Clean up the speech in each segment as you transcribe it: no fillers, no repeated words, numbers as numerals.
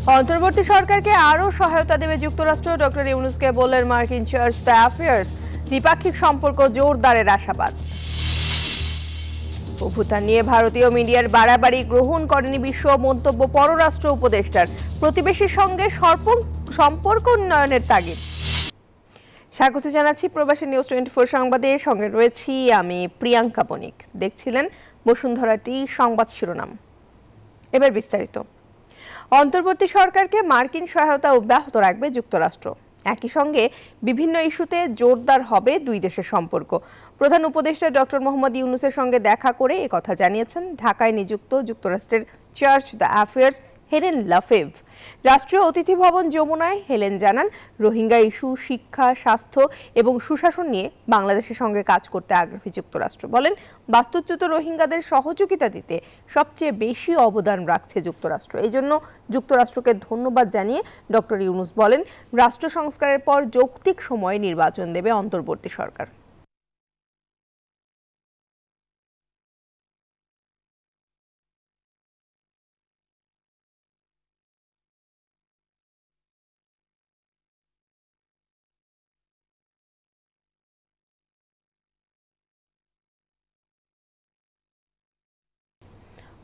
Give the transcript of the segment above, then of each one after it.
অন্তর্বর্তী সরকারকে আরও সহায়তা দেবে যুক্তরাষ্ট্র। ডক্টর ইউনূসকে বললেন মার্কিন চার্জ দ্য অ্যাফেয়ার্স। দ্বিপাক্ষিক সম্পর্ক জোরদারের আশাবাদ। অভ্যুত্থান নিয়ে ভারতীয় মিডিয়ার বাড়াবাড়ি গ্রহণ করেনি বিশ্ব, মন্তব্য পররাষ্ট্র উপদেষ্টার। প্রতিবেশীর সঙ্গে সম্পর্ক উন্নয়নের তাগিদ। স্বাগত জানাচ্ছি প্রবাসী নিউজ 24 সংবাদে, সঙ্গে রয়েছি আমি প্রিয়াঙ্কা বণিক। দেখছিলেন বসুন্ধরাটি সংবাদ শিরোনাম, এবার বিস্তারিত। অন্তর্বর্তী সরকারকে মার্কিন সহায়তা অব্যাহত রাখবে যুক্তরাষ্ট্র। একই সঙ্গে বিভিন্ন ইস্যুতে জোরদার হবে দুই দেশের সম্পর্ক। প্রধান উপদেষ্টা ডক্টর মোহাম্মদ ইউনূসের সঙ্গে দেখা করে একথা জানিয়েছেন ঢাকায় নিযুক্ত যুক্তরাষ্ট্রের চার্জ দ্য অ্যাফেয়ার্স হেলেন লাফেভ। রাষ্ট্রীয় অতিথি ভবন যমুনায় হেলেন জানান, রোহিঙ্গা ইস্যু, শিক্ষা, স্বাস্থ্য এবং সুশাসন নিয়ে বাংলাদেশের সঙ্গে কাজ করতে আগ্রহী যুক্তরাষ্ট্র। বলেন, বাস্তুচ্যুত রোহিঙ্গাদের সহযোগিতা দিতে সবচেয়ে বেশি অবদান রাখছে যুক্তরাষ্ট্র। এই জন্য যুক্তরাষ্ট্রকে ধন্যবাদ জানিয়ে ডক্টর ইউনূস বলেন, রাষ্ট্র সংস্কারের পর যৌক্তিক সময়ে নির্বাচন দেবে অন্তর্বর্তী সরকার।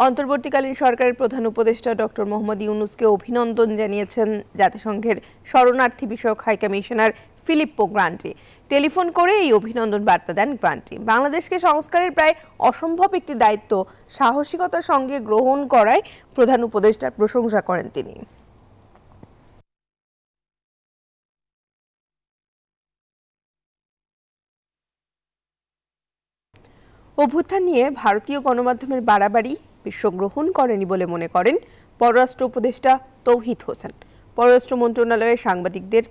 অন্তর্বর্তীকালীন সরকারের প্রধান উপদেষ্টা ডক্টর মোহাম্মদ ইউনূসকে অভিনন্দন জানিয়েছেন জাতিসংঘের শরণার্থী বিষয়ক high commissioner Filippo Grandi. Telephone করে এই অভিনন্দন বার্তা দেন গ্রান্টি। বাংলাদেশকে সংস্কারের প্রায় অসম্ভব একটি দায়িত্ব সাহসিকতার সঙ্গে গ্রহণ করায় প্রধান উপদেষ্টার প্রশংসা করেন তিনি। অভ্যুত্থান নিয়ে ভারতীয় গণমাধ্যমের বাড়াবাড়ি বিশ্ব গ্রহণ করেনি বলে মনে করেন পররাষ্ট্র উপদেষ্টা তৌহিদ হোসেন। পররাষ্ট্র মন্ত্রণালয়ের সাংবাদিকদের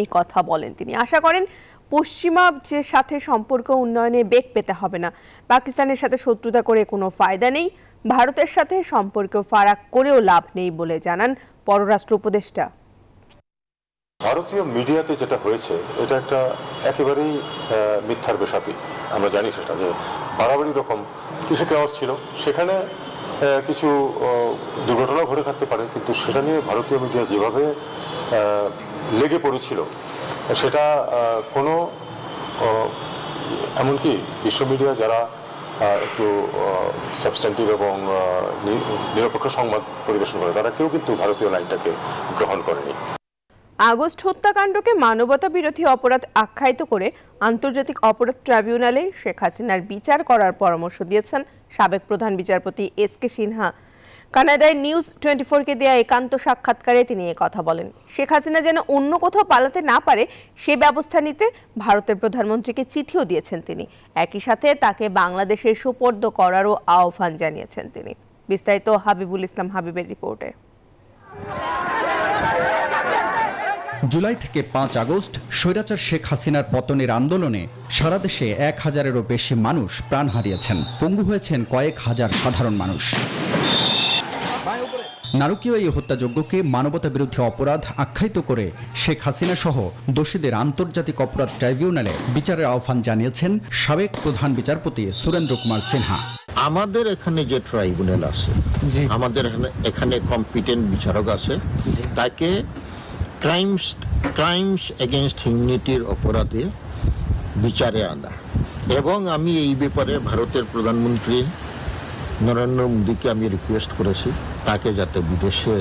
এই কথা বলেন তিনি। আশা করেন পশ্চিমাদের সাথে সম্পর্ক উন্নয়নে বেগ পেতে হবে না। পাকিস্তানের সাথে শত্রুতা করে কোনো ফায়দা নেই, ভারতের সাথে সম্পর্ক ফারাক করেও লাভ নেই বলে জানান পররাষ্ট্র উপদেষ্টা। ভারতীয় মিডিয়াতে যেটা হয়েছে এটা একটা একেবারেই মিথ্যার বেশাতি। আমরা জানি সেটা যে বাড়াবাড়ি রকম কিছু কেওয়াস ছিল, সেখানে কিছু দুর্ঘটনা ঘটে থাকতে পারে, কিন্তু সেটা নিয়ে ভারতীয় মিডিয়া যেভাবে লেগে পড়েছিল সেটা কোনো, এমনকি বিশ্ব মিডিয়া যারা একটু সাবস্ট্যান্টিভ এবং নিরপেক্ষ সংবাদ পরিবেশন করে তারা কেউ কিন্তু ভারতীয় লাইনটাকে গ্রহণ করেনি। আগস্ট হত্যাকাণ্ডকে মানবতা বিরোধী অপরাধ আখ্যায়িত করে আন্তর্জাতিক অপরাধ ট্রাইব্যুনালে শেখ হাসিনার বিচার করার পরামর্শ দিয়েছেন সাবেক প্রধান বিচারপতি এস.কে সিনহা। কানাডায় নিউজ 24-কে দেয়া একান্ত সাক্ষাৎকারে তিনি কথা বলেন। শেখ হাসিনা যেন অন্য কোথাও পালাতে না পারে সে ব্যবস্থা নিতে ভারতের প্রধানমন্ত্রীকে চিঠিও দিয়েছেন তিনি। একই সাথে তাকে বাংলাদেশে সোপর্দ করারও আহ্বান জানিয়েছেন তিনি। বিস্তারিত হাবিবুল ইসলাম হাবিবের রিপোর্টে। জুলাই থেকে 5 আগস্ট স্বৈরাচার শেখ হাসিনার পতনের আন্দোলনে সারা দেশে 1000-এরও বেশি মানুষ প্রাণ হারিয়েছেন, পঙ্গু হয়েছেন কয়েক হাজার সাধারণ মানুষ। নারকীয় এই হত্যাযজ্ঞকে মানবতা বিরোধী অপরাধ আখ্যায়িত করে শেখ হাসিনা সহ দোষীদের আন্তর্জাতিক অপরাধ ট্রাইব্যুনালে বিচারের আহ্বান জানিয়েছেন সাবেক প্রধান বিচারপতি সুরেন্দ্র কুমার সিনহা। আমাদের এখানে যে ট্রাইব্যুনাল আছে, আমাদের এখানে কম্পিটেন্ট বিচারক আছে, তাকে ক্রাইমস এগেইনস্ট হিউম্যানিটির অপরাধে বিচারে আনা। এবং আমি এই ব্যাপারে ভারতের প্রধানমন্ত্রী নরেন্দ্র মোদীকে আমি রিকোয়েস্ট করেছি তাকে যাতে বিদেশে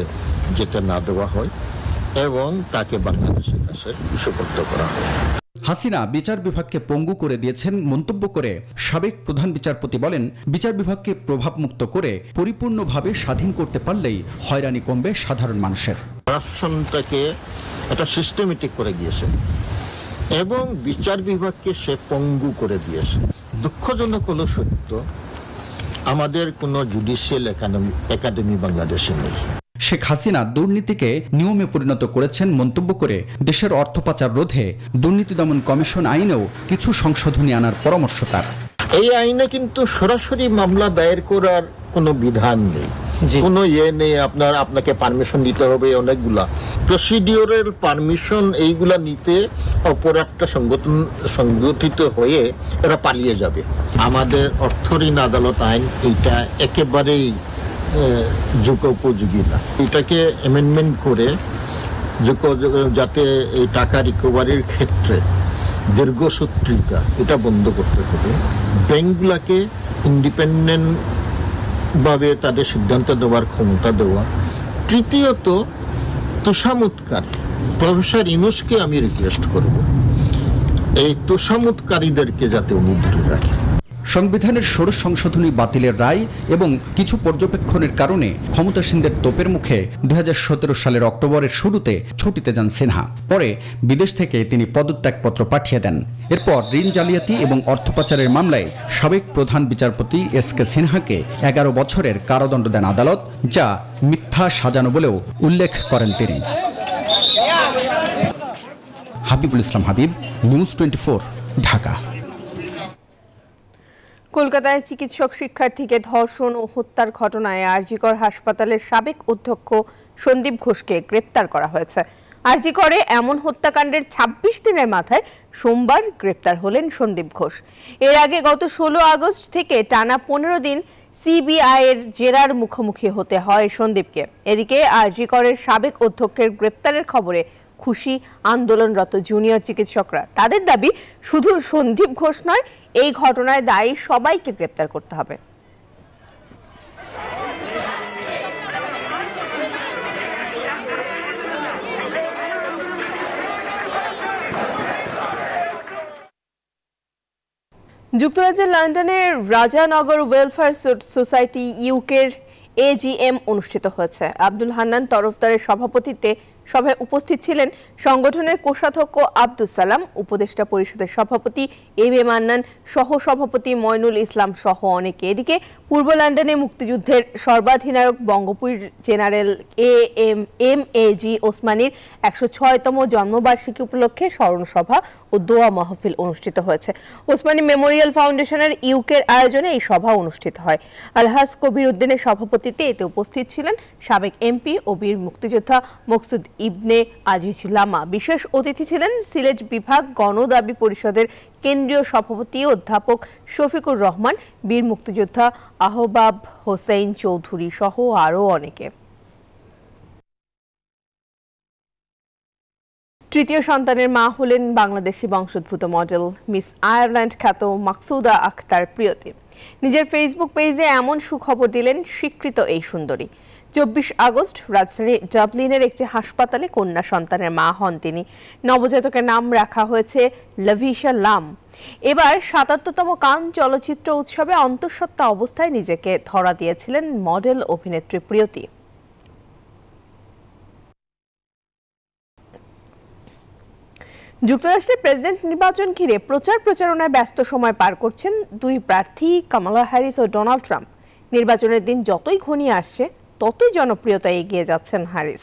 যেতে না দেওয়া হয় এবং তাকে বাংলাদেশের কাছে সুপর্দ করা হয়। হাসিনা বিচার বিভাগকে পঙ্গু করে দিয়েছেন মন্তব্য করে সাবেক প্রধান বিচারপতি বলেন, বিচার বিভাগকে প্রভাবমুক্ত করে পরিপূর্ণভাবে স্বাধীন করতে পারলেই হয়রানি কমবে সাধারণ মানুষের। করাপশনটাকে এটা সিস্টেমেটিক করে দিয়েছে এবং বিচার বিভাগকে সে পঙ্গু করে দিয়েছে। দুঃখজনক হলো সত্য, আমাদের কোনো জুডিশিয়াল একাডেমি বাংলাদেশে নেই। শেখ হাসিনা দুর্নীতিকে নিয়মে পরিণত করেছেন মন্তব্য করে দেশের অর্থ পাচার রোধে দুর্নীতি দমন কমিশন আইনেও কিছু সংশোধনী আনার পরামর্শ তার। এই আইনে কিন্তু সরাসরি মামলা দায়ের করার কোনো বিধান নেই, কোনো নেই আপনাকে পারমিশন দিতে হবে। অনেকগুলা প্রসিডিওরাল পারমিশন এইগুলা নিতে অপরাধটা সংগঠিত হয়ে এরা পালিয়ে যাবে। আমাদের অর্থ ঋণ আদালত আইন এইটা একেবারেই যুগোপযোগী না। এটাকে অ্যামেন্ডমেন্ট করে যাতে এই টাকা রিকভারির ক্ষেত্রে দীর্ঘসূত্রিতা এটা বন্ধ করতে হবে। ব্যাংকগুলোকে ইন্ডিপেন্ডেন্ট ভাবে তাদের সিদ্ধান্ত দেওয়ার ক্ষমতা দেওয়া। তৃতীয়ত, তোষামোদকারী প্রফেসর ইউনূসকে আমি রিকোয়েস্ট করব এই তোষামোদকারীদেরকে যাতে উনি দূরে রাখেন। সংবিধানের ষোড়শ সংশোধনী বাতিলের রায় এবং কিছু পর্যবেক্ষণের কারণে ক্ষমতাসীনদের তোপের মুখে 2017 সালের অক্টোবরের শুরুতে ছুটিতে যান সিনহা। পরে বিদেশ থেকে তিনি পদত্যাগপত্র পাঠিয়ে দেন। এরপর ঋণ জালিয়াতি এবং অর্থ পাচারের মামলায় সাবেক প্রধান বিচারপতি এস.কে. সিনহাকে 11 বছরের কারাদণ্ড দেন আদালত, যা মিথ্যা সাজানো বলেও উল্লেখ করেন তিনি। হাবিবুল ইসলাম হাবিব, নিউজ 24, ঢাকা। কলকাতায় চিকিৎসক শিক্ষার্থীকে ধর্ষণ ও হত্যার ঘটনায় আরজিকর হাসপাতালের সাবেক অধ্যক্ষ সন্দীপ ঘোষকে গ্রেপ্তার করা হয়েছে। আরজিকরে এমন হত্যাকাণ্ডের 26 দিনের মাথায় সোমবার গ্রেপ্তার হলেন সন্দীপ ঘোষ। এর আগে গত 16 আগস্ট থেকে টানা 15 দিন সিবিআই এর জেরার মুখোমুখি হতে হয় সন্দীপকে। এদিকে আরজিকরের সাবেক অধ্যক্ষের গ্রেপ্তারের খবরে খুশি আন্দোলনরত জুনিয়র চিকিৎসকরা। তাদের দাবি, শুধু সন্দীপ ঘোষ নয়, এই ঘটনায় দায়ী সবাইকে গ্রেপ্তার করতে হবে। যুক্তরাজ্যের লন্ডনের রাজানগর ওয়েলফেয়ার সোসাইটি ইউকের এজিএম অনুষ্ঠিত হয়েছে। আব্দুল হান্নান তরফদারের সভাপতিত্বে সভায় উপস্থিত ছিলেন সংগঠনের কোষাধ্যক্ষ আব্দুস সালাম, উপদেষ্টা পরিষদের সভাপতি এম এ মান্নান, সহ সভাপতি ময়নুল ইসলাম সহ অনেকে। এদিকে পূর্ব লন্ডনে মুক্তিযুদ্ধের সর্বাধিনায়ক বঙ্গবীর জেনারেল এম.এ.জি. ওসমানীর 106তম জন্মবার্ষিকী উপলক্ষে স্মরণ সভা ও দোয়া মাহফিল অনুষ্ঠিত হয়েছে। ওসমানী মেমোরিয়াল ফাউন্ডেশনের ইউকের আয়োজনে এই সভা অনুষ্ঠিত হয়। আলহাজ কবির উদ্দিনের সভাপতিত্বে এতে উপস্থিত ছিলেন সাবেক এমপি ও বীর মুক্তিযোদ্ধা মকসুদ ইবনে আজিজ লামা। বিশেষ অতিথি ছিলেন সিলেট বিভাগ গণদাবি পরিষদের কেন্দ্রীয় সভাপতি অধ্যাপক শফিকুর রহমান, বীর মুক্তিযোদ্ধা আহবাব হোসেন চৌধুরী সহ আরও অনেকে। তৃতীয় সন্তানের মা হলেন বাংলাদেশি বংশোদ্ভূত মডেল মিস আয়ারল্যান্ড খ্যাত মাকসুদা আক্তার প্রিয়তি। নিজের ফেসবুক পেজে এমন সুখবর দিলেন স্বীকৃত এই সুন্দরী। 24 আগস্ট রাজধানীর ডাবলিনের একটি হাসপাতালে কন্যা সন্তানের মা হন তিনি। নবজাতকের নাম রাখা হয়েছে লাভিশা লাম। এবার ৭৭তম কান চলচ্চিত্র উৎসবে অন্তঃসত্ত্বা অবস্থায় নিজেকে ধরা দিয়েছিলেন মডেল অভিনেত্রী প্রিয়তি। যুক্তরাষ্ট্রের প্রেসিডেন্ট নির্বাচন ঘিরে প্রচারণায় ব্যস্ত সময় পার করছেন দুই প্রার্থী কামালা হ্যারিস ও ডোনাল্ড ট্রাম্প। নির্বাচনের দিন যতই ঘনিয়ে আসছে ততই জনপ্রিয়তা এগিয়ে যাচ্ছেন হ্যারিস।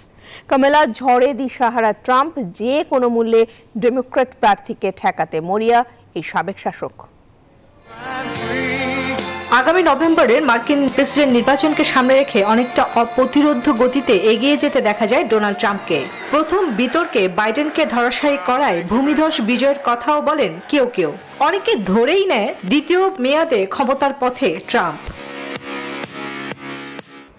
কামালা ঝড়ে দিশাহারা ট্রাম্প যে কোনো মূল্যে ডেমোক্র্যাট প্রার্থীকে ঠেকাতে মরিয়া এই সাবেক শাসক। আগামী নভেম্বরের মার্কিন প্রেসিডেন্ট নির্বাচনকে সামনে রেখে অনেকটা অপ্রতিরোধ্য গতিতে এগিয়ে যেতে দেখা যায় ডোনাল্ড ট্রাম্পকে। প্রথম বিতর্কে বাইডেনকে ধরাশায়ী করায় ভূমিধস বিজয়ের কথাও বলেন কেউ কেউ। অনেকে ধরেই নেয় দ্বিতীয় মেয়াদে ক্ষমতার পথে ট্রাম্প।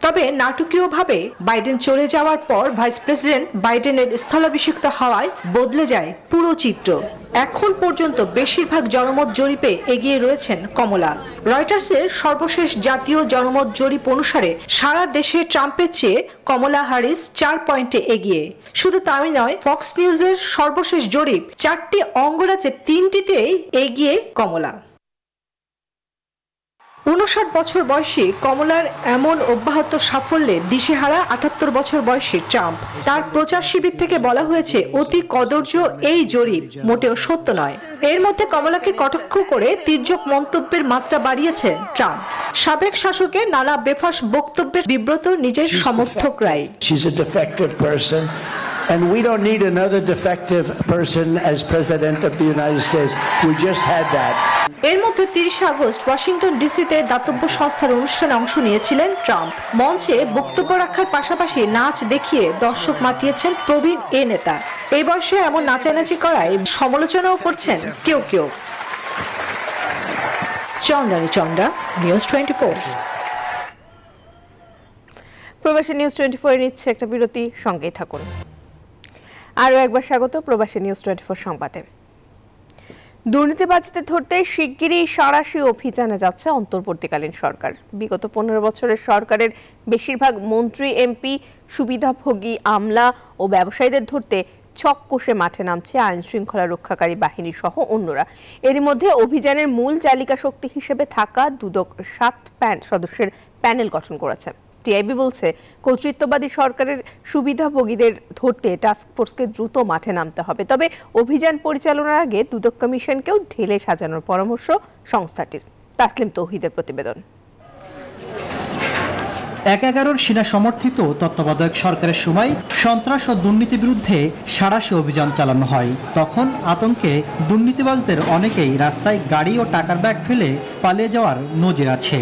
তবে নাটকীয়ভাবে বাইডেন চলে যাওয়ার পর ভাইস প্রেসিডেন্ট বাইডেনের স্থলাভিষিক্ত হওয়ায় বদলে যায় পুরো চিত্র। এখন পর্যন্ত বেশিরভাগ জনমত জরিপে এগিয়ে রয়েছেন কমলা। রয়টার্সের সর্বশেষ জাতীয় জনমত জরিপ অনুসারে সারা দেশে ট্রাম্পের চেয়ে কমলা হ্যারিস 4 পয়েন্টে এগিয়ে। শুধু তাই নয়, ফক্স নিউজের সর্বশেষ জরিপ 4টি অঙ্গরাজ্যে 3টিতেই এগিয়ে কমলা। 59 বছর বয়সী কমলার এমন অব্যাহত সাফল্যে দিশেহারা 78 বছর বয়সী ট্রাম্প। তার প্রচার শিবির থেকে বলা হয়েছে অতি কদর্য এই জরিপ মোটেও সত্য নয়। এর মধ্যে কমলাকে কটাক্ষ করে তির্যক মন্তব্যের মাত্রা বাড়িয়েছেন ট্রাম্প। সাবেক শাসকের নানা বেফাঁস বক্তব্যের বিব্রত নিজের সমর্থকরাই। And we don't need another defective person as president of the United States. We just had that. এর মধ্যে 30 আগস্ট ওয়াশিংটন ডিসিতে দাতব্য সংস্থার অনুষ্ঠানে অংশ নিয়েছিলেন ট্রাম্প। মঞ্চে বক্তব্য রাখার পাশাপাশি নাচ দেখিয়ে দর্শক মাতিয়েছেন প্রবীণ এ নেতা। এই বয়সে এমন নাচানাচি করায় সমালোচনাও করছেন কেউ কেউ। চন্দ্রানী চন্দ্রা, নিউজ 24। প্রবাসী নিউজ 24 নিচ্ছে একটা বিরতি, সঙ্গেই থাকুন। আরও একবার স্বাগত প্রবাসী নিউজ 24 সংবাদে। দুর্নীতিবাজদের ধরতে শিগগিরই সাঁড়াশি অভিযানে যাচ্ছে অন্তর্বর্তীকালীন সরকার। বিগত 15 বছরের সরকারের বেশিরভাগ মন্ত্রী, এমপি, সুবিধাভোগী, আমলা ও ব্যবসায়ীদের ধরতে ছক কষে মাঠে নামছে আইন শৃঙ্খলা রক্ষাকারী বাহিনী সহ অন্যরা। এরই মধ্যে অভিযানের মূল চালিকা শক্তি হিসেবে থাকা দুদক 7 সদস্যের প্যানেল গঠন করেছে। টিআইবি বলছে, কর্তৃত্ববাদী সরকারের সুবিধাভোগীদের ধরতে টাস্কফোর্সকে দ্রুত মাঠে নামতে হবে। তবে অভিযান পরিচালনার আগে দুদক কমিশনকেও ঢেলে সাজানোর পরামর্শ সংস্থাটির। তাসলিম তৌহিদের প্রতিবেদন। 11 সেনা সমর্থিত তত্ত্বাবধায়ক সরকারের সময় সন্ত্রাস ও দুর্নীতি বিরুদ্ধে সাঁড়াশি অভিযান চালানো হয়। তখন আতঙ্কে দুর্নীতিবাজদের অনেকেই রাস্তায় গাড়ি ও টাকার ব্যাগ ফেলে পালিয়ে যাওয়ার নজির আছে।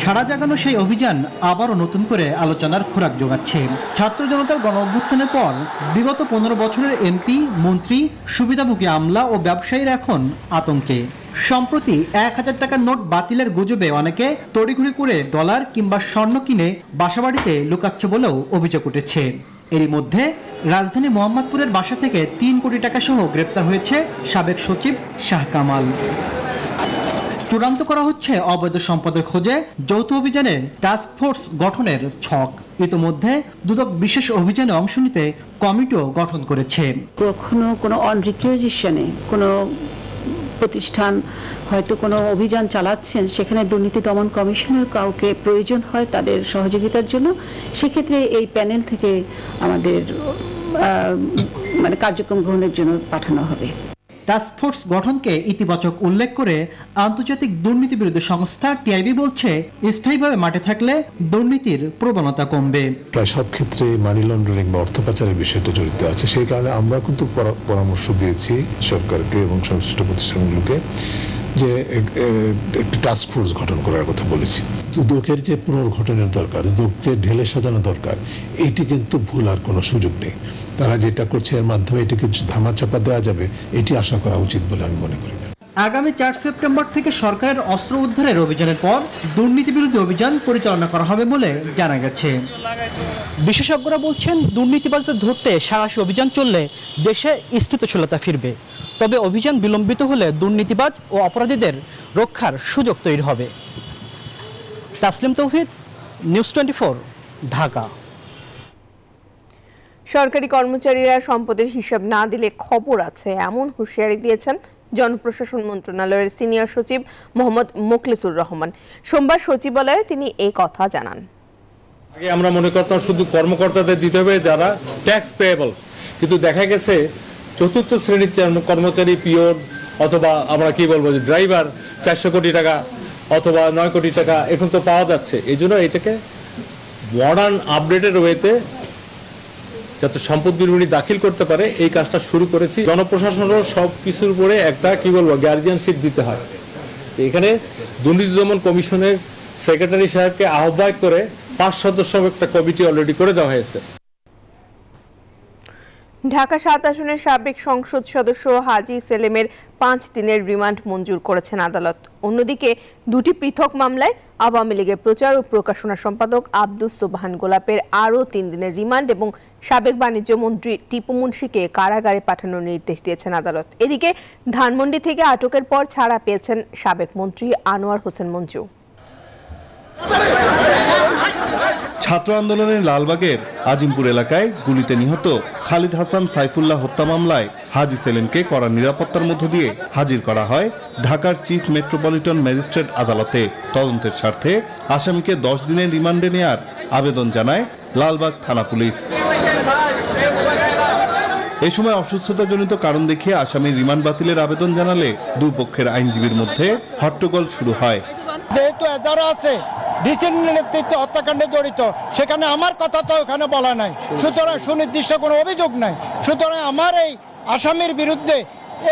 সারা জাগানো সেই অভিযান আবারও নতুন করে আলোচনার খোরাক জোগাচ্ছে। ছাত্র জনতার গণ অভ্যুত্থানের পর বিগত 15 বছরের এমপি, মন্ত্রী, সুবিধাভোগী আমলা ও ব্যবসায়ীরা এখন আতঙ্কে। সম্প্রতি 1000 টাকার নোট বাতিলের গুজবে অনেকে তড়িঘড়ি করে ডলার কিংবা স্বর্ণ কিনে বাসাবাড়িতে লুকাচ্ছে বলেও অভিযোগ উঠেছে। এরই মধ্যে রাজধানী মোহাম্মদপুরের বাসা থেকে 3 কোটি টাকা সহ গ্রেপ্তার হয়েছে সাবেক সচিব শাহ কামাল। চূড়ান্ত করা হচ্ছে অবৈধ সম্পদের খোঁজে যৌথ অভিযানের টাস্কফোর্স গঠনের ছক। ইতোমধ্যে দুদক বিশেষ অভিযানে অংশ নিতে কমিটিও গঠন করেছে। কখনো কোনো অন রিকুইজিশনে কোনো প্রতিষ্ঠান হয়তো কোনো অভিযান চালাচ্ছেন, সেখানে দুর্নীতি দমন কমিশনের কাউকে প্রয়োজন হয় তাদের সহযোগিতার জন্য, সেক্ষেত্রে এই প্যানেল থেকে আমাদের কার্যক্রম গ্রহণের জন্য পাঠানো হবে। টাস্কফোর্স গঠনকে ইতিবাচক উল্লেখ করে আন্তর্জাতিক দুর্নীতি বিরোধী সংস্থা টিআইবি বলছে, স্থায়ীভাবে মাঠে থাকলে দুর্নীতির প্রবণতা কমবে। প্রায় সব ক্ষেত্রে মানি লন্ডারিং বা অর্থ পাচারের বিষয়টা জড়িত আছে। সেই কারণে আমরা কিন্তু পরামর্শ দিয়েছি সরকারকে এবং সংশ্লিষ্ট প্রতিষ্ঠানগুলোকে যে একটি টাস্কফোর্স গঠন করার কথা বলেছি। দুদকের যে পুনর্গঠনের দরকার, দুদককে ঢেলে সাজানো দরকার, এটি কিন্তু ভুল আর কোনো সুযোগ নেই। তারা যেটা করছে এর মাধ্যমে এটিকে ধামাচাপা দেওয়া যাবে, এটি আশা করা উচিত বলে আমি মনে করি না। আগামী 4 সেপ্টেম্বর থেকে সরকারের অস্ত্র উদ্ধারের অভিযানের পর দুর্নীতি বিরোধী অভিযান পরিচালনা করা হবে বলে জানা গেছে। বিশেষজ্ঞরা বলছেন, দুর্নীতিবাজদের ধরতে সাঁড়াশি অভিযান চললে দেশে স্থিতিশীলতা ফিরবে। তবে অভিযান বিলম্বিত হলে দুর্নীতিবাজ ও অপরাধীদের রক্ষার সুযোগ তৈরি হবে। তাসলিম তৌহিদ, নিউজ 24, ঢাকা। সরকারি কর্মচারীরা সম্পদের হিসাব না দিলে খবর আছে, এমন হুঁশিয়ারি দিয়েছেন জনপ্রশাসন মন্ত্রণালয়ের সিনিয়র সচিব মোহাম্মদ মোখলেসুর রহমান। সোমবার সচিবালয়ে তিনি এই কথা জানান। আগে আমরা মনে করতাম শুধু কর্মকর্তাদের দিতে হবে যারা ট্যাক্স পেয়েবল, কিন্তু দেখা গেছে চতুর্থ শ্রেণীর কর্মচারী, পিওন অথবা আমরা কি বলবো ড্রাইভার 400 কোটি টাকা অথবা 9 কোটি টাকা এখন তো পাওয়া যাচ্ছে। এই জন্য এটাকে মডার্ন আপডেটের ওয়েতে যাতে সম্পদ বিবরণী দাখিল করতে পারে এই কাজটা শুরু করেছি। জনপ্রশাসনেরও সব কিছুর উপরে একটা কি বলবো গার্জিয়ানশিপ দিতে হয়। এখানে দুর্নীতি দমন কমিশনের সেক্রেটারি সাহেবকে আহ্বায়ক করে 5 সদস্য একটা কমিটি অলরেডি করে দেওয়া হয়েছে। ঢাকা 7 আসনের সাবেক সংসদ সদস্য হাজী সেলিমের 5 দিনের রিমান্ড মঞ্জুর করেছেন আদালত। অন্যদিকে 2টি পৃথক মামলায় আওয়ামী লীগের প্রচার ও প্রকাশনা সম্পাদক আব্দুস সোবহান গোলাপের আরও 3 দিনের রিমান্ড এবং সাবেক বাণিজ্য মন্ত্রী টিপু মুন্সিকে কারাগারে পাঠানোর নির্দেশ দিয়েছেন আদালত। এদিকে ধানমন্ডি থেকে আটকের পর ছাড়া পেয়েছেন সাবেক মন্ত্রী আনোয়ার হোসেন মঞ্জু। ছাত্র আন্দোলনের লালবাগের আজিমপুর এলাকায় গুলিতে নিহত খালিদ হাসান সাইফুল্লাহ হত্যা মামলায় হাজী সেলিমকে কড়া নিরাপত্তার মধ্য দিয়ে হাজির করা হয় ঢাকার চিফ মেট্রোপলিটন ম্যাজিস্ট্রেট আদালতে। তদন্তের স্বার্থে আসামিকে 10 দিনের রিমান্ডে নেয়ার আবেদন জানায় লালবাগ থানা পুলিশ। এই সময় অসুস্থতাজনিত কারণ দেখিয়ে আসামির রিমান্ড বাতিলের আবেদন জানালে দুপক্ষের আইনজীবীর মধ্যে হট্টগোল শুরু হয়। যেহেতু যারা আছে ডিসির নেতৃত্বে হত্যাকাণ্ডে জড়িত, সেখানে আমার কথা তো ওখানে বলা নাই, সুতরাং সুনির্দিষ্ট কোনো অভিযোগ নাই। সুতরাং আমার এই আসামির বিরুদ্ধে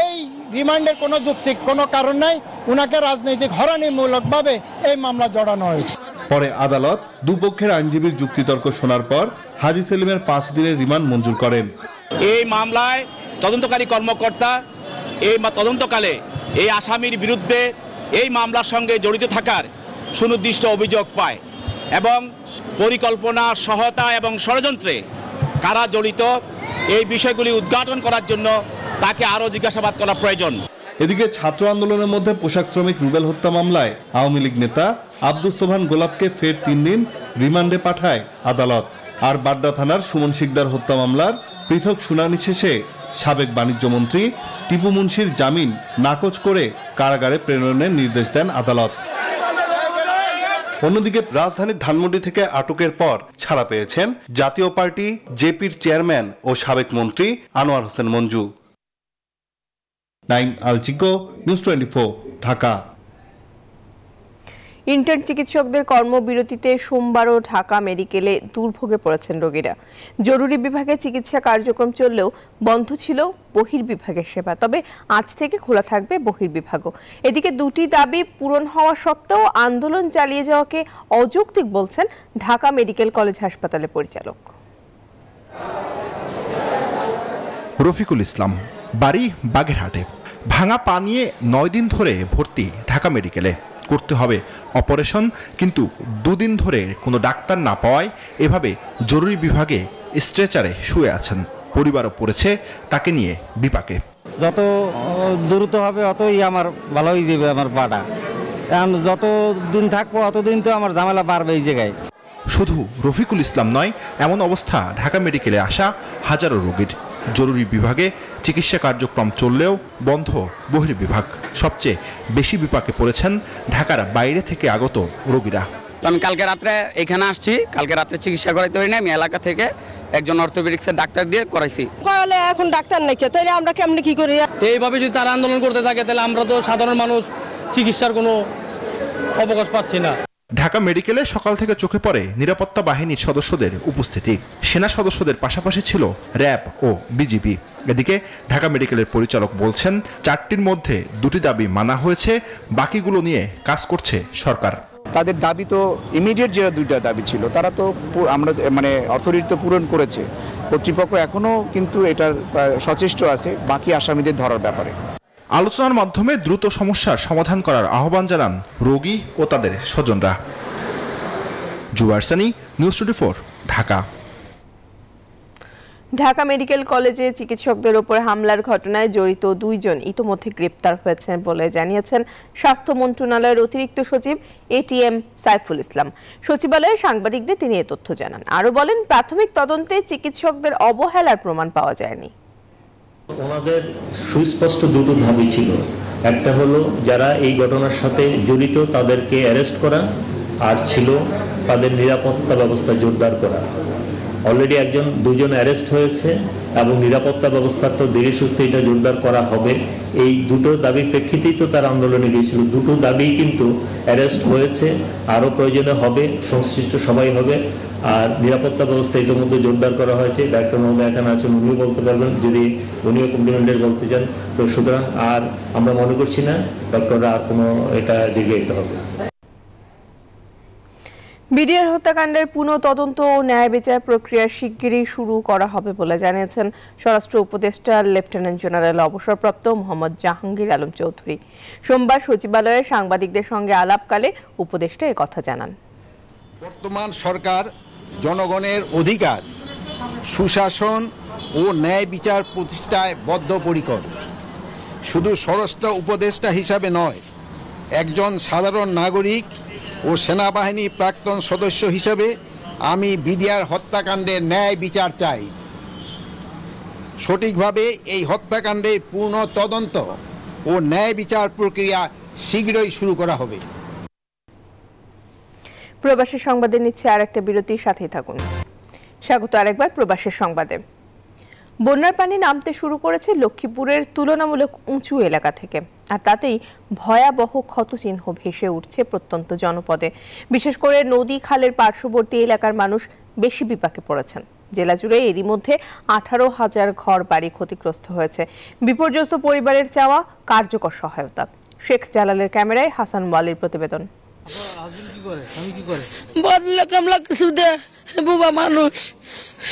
এই রিমান্ডের কোনো যৌক্তিক কোনো কারণ নাই। উনাকে রাজনৈতিক হয়রানিমূলকভাবে এই মামলা জড়ানো হয়েছে। পরে আদালত দুপক্ষের আইনজীবীর যুক্তিতর্ক শোনার পর হাজী সেলিমের 5 দিনের রিমান্ড মঞ্জুর করেন। এই মামলায় তদন্তকারী কর্মকর্তা এই তদন্তকালে এই আসামির বিরুদ্ধে এই মামলার সঙ্গে জড়িত থাকার সুনির্দিষ্ট অভিযোগ পায় এবং পরিকল্পনা, সহায়তা এবং ষড়যন্ত্রে কারা জড়িত এই বিষয়গুলি উদ্ঘাটন করার জন্য তাকে আরও জিজ্ঞাসাবাদ করা প্রয়োজন। এদিকে ছাত্র আন্দোলনের মধ্যে পোশাক শ্রমিক রুবেল হত্যা মামলায় আওয়ামী লীগ নেতা আব্দুস সোবহান গোলাপকে ফের 3 দিন রিমান্ডে পাঠায় আদালত। আর বাড্ডা থানার সুমন শিকদার হত্যা মামলার পৃথক শুনানি শেষে সাবেক বাণিজ্য মন্ত্রী টিপু মুন্সির জামিন নাকচ করে কারাগারে প্রেরণের নির্দেশ দেন আদালত। অন্যদিকে রাজধানীর ধানমন্ডি থেকে আটকের পর ছাড়া পেয়েছেন জাতীয় পার্টি জেপির চেয়ারম্যান ও সাবেক মন্ত্রী আনোয়ার হোসেন মঞ্জু। নাইম আলচিকো, নিউজ 24, ঢাকা। ইন্টার্ন চিকিৎসকদের কর্মবিরতিতে সোমবারও ঢাকা মেডিকেলে দুর্ভোগে পড়েছেন রোগীরা। জরুরি বিভাগে চিকিৎসা কার্যক্রম চললেও বন্ধ ছিল বহির্বিভাগের সেবা, তবে আজ থেকে খোলা থাকবে বহির্বিভাগও। এদিকে দুটি দাবি পূরণ হওয়া সত্ত্বেও আন্দোলন চালিয়ে যাওয়াকে অযৌক্তিক বলছেন ঢাকা মেডিকেল কলেজ হাসপাতালের পরিচালক রফিকুল ইসলাম, বাড়ি বাগেরহাটে। ভাঙা পা নিয়ে 9 দিন ধরে ভর্তি ঢাকা মেডিকেলে। করতে হবে অপারেশন, কিন্তু 2 দিন ধরে কোনো ডাক্তার না পাওয়ায় এভাবে জরুরি বিভাগে স্ট্রেচারে শুয়ে আছেন। পরিবারও পড়েছে তাকে নিয়ে বিপাকে। যত দ্রুত হবে অতই আমার ভালো হয়ে যাবে আমার পাটা। এখন যত দিন থাকবো অতদিন তো আমার ঝামেলা বাড়বে এই জায়গায়। শুধু রফিকুল ইসলাম নয়, এমন অবস্থা ঢাকা মেডিকেলে আসা হাজারো রোগীর। জরুরি বিভাগে চিকিৎসা কার্যক্রম চললেও বন্ধ বহির্বিভাগ। সবচেয়ে বেশি বিপাকে পড়েছেন ঢাকার বাইরে থেকে আগত রোগীরা। আমি কালকে রাত্রে এখানে আসছি, কালকে রাত্রে চিকিৎসা করাইতে পারি না। আমি এলাকা থেকে একজন অর্থোপেডিক্সের ডাক্তার দিয়ে করাইছি। এখন ডাক্তার নাই, তাহলে আমরা কেমনি কি করি? এইভাবে যদি তারা আন্দোলন করতে থাকে তাহলে আমরা তো সাধারণ মানুষ চিকিৎসার কোনো অবকাশ পাচ্ছি না। ঢাকা মেডিকেলে সকাল থেকে চোখে পড়ে নিরাপত্তা বাহিনীর সদস্যদের উপস্থিতি। সেনা সদস্যদের পাশাপাশি ছিল র্যাব ও বিজিবি। এদিকে ঢাকা মেডিকেলের পরিচালক বলছেন 4টির মধ্যে 2টি দাবি মানা হয়েছে, বাকিগুলো নিয়ে কাজ করছে সরকার। তাদের দাবি তো ইমিডিয়েট যে 2টা দাবি ছিল তারা তো আমরা অথরিটি তো পূরণ করেছে। কর্তৃপক্ষ এখনো কিন্তু এটার সচেষ্ট আছে বাকি আসামিদের ধরার ব্যাপারে। আলোচনার মাধ্যমে দ্রুত সমস্যার সমাধান করার আহ্বান জানান রোগী ও তাদের স্বজনরা। জুবায়ের সানি, নিউজ 24, ঢাকা। ঢাকা মেডিকেল কলেজে চিকিৎসকদের উপর হামলার ঘটনায় জড়িত 2 জন ইতোমধ্যে গ্রেপ্তার হয়েছেন বলে জানিয়েছেন স্বাস্থ্য মন্ত্রণালয়ের অতিরিক্ত সচিব এটিএম সাইফুল ইসলাম। সচিবালয়ে সাংবাদিকদের তিনি এ তথ্য জানান। আরও বলেন, প্রাথমিক তদন্তে চিকিৎসকদের অবহেলার প্রমাণ পাওয়া যায়নি। ওনাদের সুস্পষ্ট 2টো দাবি ছিল। একটা হলো যারা এই ঘটনার সাথে জড়িত তাদেরকে অ্যারেস্ট করা, আর ছিল তাদের নিরাপত্তা ব্যবস্থা জোরদার করা। অলরেডি 2জন অ্যারেস্ট হয়েছে এবং নিরাপত্তা ব্যবস্থা তো ধীরে সুস্থে এটা জোরদার করা হবে। এই 2টো দাবির প্রেক্ষিতেই তো তারা আন্দোলনে গিয়েছিল। 2টো দাবি কিন্তু অ্যারেস্ট হয়েছে, আরও প্রয়োজনে হবে, সংশ্লিষ্ট সবাই হবে। আর নিরাপত্তা ব্যবস্থা ইতিমধ্যে জোরদার করা হয়েছে। ডাক্তার মহোদয় এখানে আছেন, উনিও বলতে পারবেন যদি উনিও কমপ্লিমেন্টারি বলতে চান। তো সুতরাং আর আমরা মনে করছি না ডক্টররা আর কোনো এটা দীর্ঘায়িত হবে। বিডিআর হত্যাকাণ্ডের পুনঃ তদন্ত ও ন্যায় বিচার প্রক্রিয়া শিগগিরই শুরু করা হবে বলে জানিয়েছেন স্বরাষ্ট্র উপদেষ্টা লেফটেন্যান্ট জেনারেল অবসরপ্রাপ্ত মোহাম্মদ জাহাঙ্গীর আলম চৌধুরী। সোমবার সচিবালয়ে সাংবাদিকদের সঙ্গে আলাপকালে উপদেষ্টা একথা জানান। বর্তমান সরকার জনগণের অধিকার, সুশাসন ও ন্যায় বিচার প্রতিষ্ঠায় বদ্ধপরিকর। শুধু স্বরাষ্ট্র উপদেষ্টা হিসাবে নয়, একজন সাধারণ নাগরিক ও সেনাবাহিনীর প্রাক্তন সদস্য হিসেবে আমি বিডিআর হত্যাকাণ্ডের ন্যায় বিচার চাই। সঠিকভাবে এই হত্যাকাণ্ডের পূর্ণ তদন্ত ও ন্যায় বিচার প্রক্রিয়া শীঘ্রই শুরু করা হবে। প্রবাসী সংবাদে নিচ্ছে আরেকটা বিরতির সাথেই থাকুন। স্বাগত আরেকবার প্রবাসী সংবাদে। বন্যার পানি নামতে শুরু করেছে লক্ষ্মীপুরের তুলনামূলক উঁচু এলাকা থেকে, আর তাতেই ভয়াবহ ক্ষতচিহ্ন ভেসে উঠছে প্রত্যন্ত জনপদে। বিশেষ করে নদী খালের পার্শ্ববর্তী এলাকার মানুষ বেশি বিপাকে পড়েছেন। জেলা জুড়ে এরই মধ্যে 18,000 ঘর বাড়ি ক্ষতিগ্রস্ত হয়েছে। বিপর্যস্ত পরিবারের চাওয়া কার্যকর সহায়তা। শেখ জালালের ক্যামেরায় হাসান ওয়ালির প্রতিবেদন। বদলে কামলা কিছু দে বুবা মানুষ,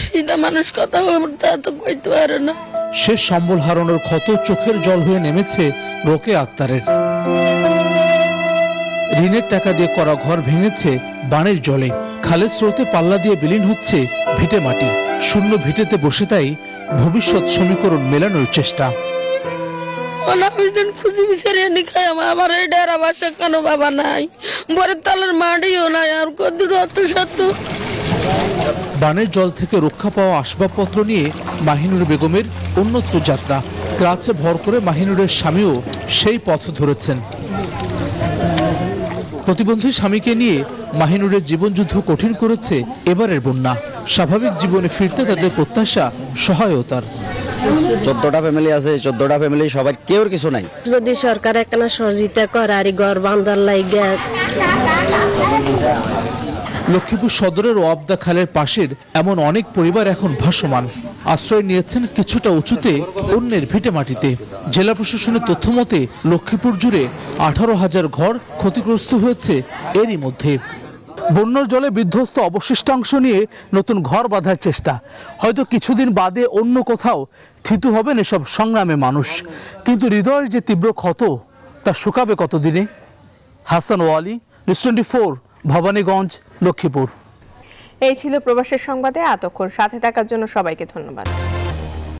সেটা মানুষ কথা বলতে তো কইতে পারে না। শেষ সম্বল হারানোর ক্ষত চোখের জল হয়ে নেমেছে রোকে আক্তারের। ঋণের টাকা দিয়ে করা ঘর ভেঙেছে বানের জলে। খালের স্রোতে পাল্লা দিয়ে বিলীন হচ্ছে ভিটে মাটি। শূন্য ভিটেতে বসে তাই ভবিষ্যৎ সমীকরণ মেলানোর চেষ্টা। খুশি বিচারে নিখাই আমার এই ডেরা বাসা কেন বাবা নাই, বরের তলার মাটিও নাই, আর কদ্দুর অত সত্য। বানের জল থেকে রক্ষা পাওয়া আসবাবপত্র নিয়ে মাহিনুর বেগমের অন্যত্র যাত্রা। ক্রাচে ভর করে মাহিনুরের স্বামীও সেই পথ ধরেছেন। প্রতিবন্ধী স্বামীকে নিয়ে মাহিনুরের জীবনযুদ্ধ কঠিন করেছে এবারের বন্যা। স্বাভাবিক জীবনে ফিরতে তাদের প্রত্যাশা সহায়তার। 14টা ফ্যামিলি আছে, 14টা ফ্যামিলি সবার কেউ কিছু নাই। যদি সরকার একটা সহযোগিতা করে আর ঘর বান্ধার লাগে। লক্ষ্মীপুর সদরের ওয়াবদা খালের পাশের এমন অনেক পরিবার এখন ভাসমান। আশ্রয় নিয়েছেন কিছুটা উঁচুতে অন্যের ভিটে মাটিতে। জেলা প্রশাসনের তথ্য মতে লক্ষ্মীপুর জুড়ে 18,000 ঘর ক্ষতিগ্রস্ত হয়েছে এরই মধ্যে। বন্যার জলে বিধ্বস্ত অবশিষ্টাংশ নিয়ে নতুন ঘর বাঁধার চেষ্টা। হয়তো কিছুদিন বাদে অন্য কোথাও থিতু হবেন এসব সংগ্রামে মানুষ, কিন্তু হৃদয়ের যে তীব্র ক্ষত তা শুকাবে কতদিনে? হাসান ওয়ালি, নিউজ 24, ভবানীগঞ্জ, লক্ষ্মীপুর। এই ছিল প্রবাসের সংবাদে। এতক্ষণ সাথে থাকার জন্য সবাইকে ধন্যবাদ।